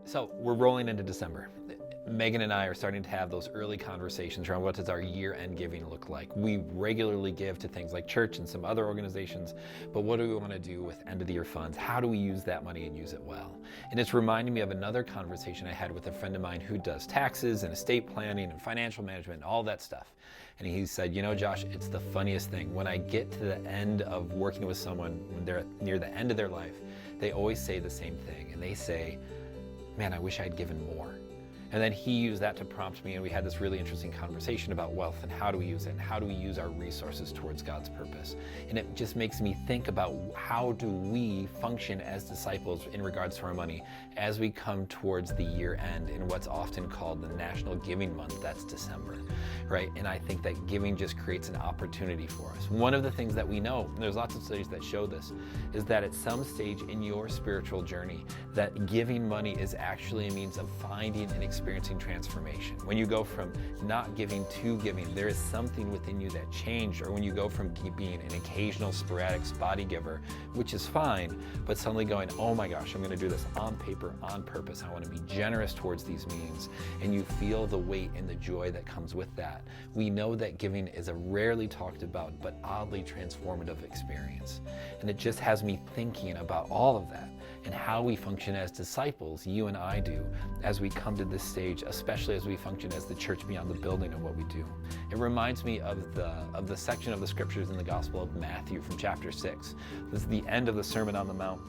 So we're rolling into December. Megan and I are starting to have those early conversations around what does our year-end giving look like. We regularly give to things like church and some other organizations, but what do we want to do with end-of-the-year funds? How do we use that money and use it well? And it's reminding me of another conversation I had with a friend of mine who does taxes and estate planning and financial management and all that stuff. And he said, you know, Josh, it's the funniest thing. When I get to the end of working with someone, when they're near the end of their life, they always say the same thing. And they say, man, I wish I'd given more. And then he used that to prompt me, and we had this really interesting conversation about wealth and how do we use it and how do we use our resources towards God's purpose. And it just makes me think about how do we function as disciples in regards to our money as we come towards the year end in what's often called the National Giving Month, that's December, right? And I think that giving just creates an opportunity for us. One of the things that we know, and there's lots of studies that show this, is that at some stage in your spiritual journey, that giving money is actually a means of finding and experiencing transformation. When you go from not giving to giving, there is something within you that changed. Or when you go from being an occasional sporadic spotty giver, which is fine, but suddenly going, oh my gosh, I'm going to do this on paper, on purpose. I want to be generous towards these means. And you feel the weight and the joy that comes with that. We know that giving is a rarely talked about, but oddly transformative experience. And it just has me thinking about all of that and how we function as disciples, you and I do, as we come to this stage, especially as we function as the church beyond the building and what we do. It reminds me of the section of the scriptures in the Gospel of Matthew from chapter 6. This is the end of the Sermon on the Mount.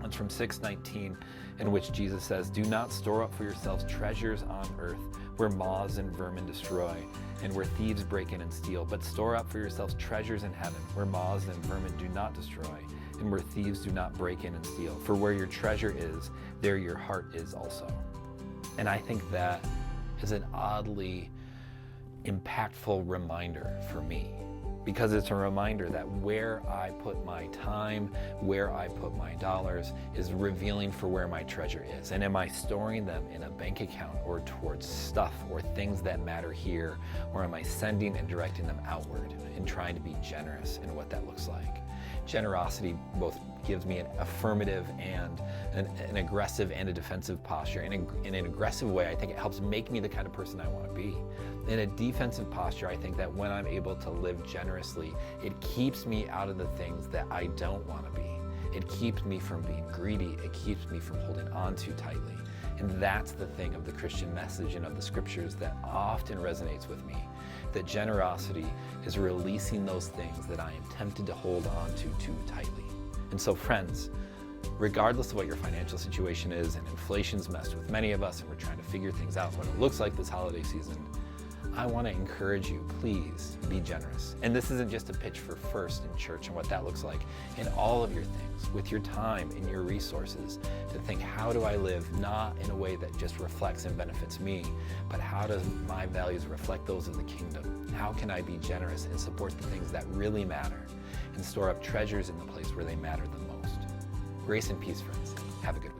It's from 6:19, in which Jesus says, "Do not store up for yourselves treasures on earth, where moths and vermin destroy, and where thieves break in and steal, but store up for yourselves treasures in heaven, where moths and vermin do not destroy, and where thieves do not break in and steal. For where your treasure is, there your heart is also." And I think that is an oddly impactful reminder for me, because it's a reminder that where I put my time, where I put my dollars is revealing for where my treasure is. And am I storing them in a bank account or towards stuff or things that matter here, or am I sending and directing them outward and trying to be generous in what that looks like? Generosity both gives me an affirmative and an aggressive and a defensive posture. In an aggressive way, I think it helps make me the kind of person I want to be. In a defensive posture, I think that when I'm able to live generously, it keeps me out of the things that I don't want to be. It keeps me from being greedy. It keeps me from holding on too tightly. And that's the thing of the Christian message and of the scriptures that often resonates with me, that generosity is releasing those things that I am tempted to hold on to too tightly. And so friends, regardless of what your financial situation is, and inflation's messed with many of us, and we're trying to figure things out what it looks like this holiday season, I want to encourage you, please be generous. And this isn't just a pitch for First in church and what that looks like. In all of your things, with your time and your resources, to think, how do I live not in a way that just reflects and benefits me, but how does my values reflect those of the kingdom? How can I be generous and support the things that really matter and store up treasures in the place where they matter the most? Grace and peace, friends. Have a good week.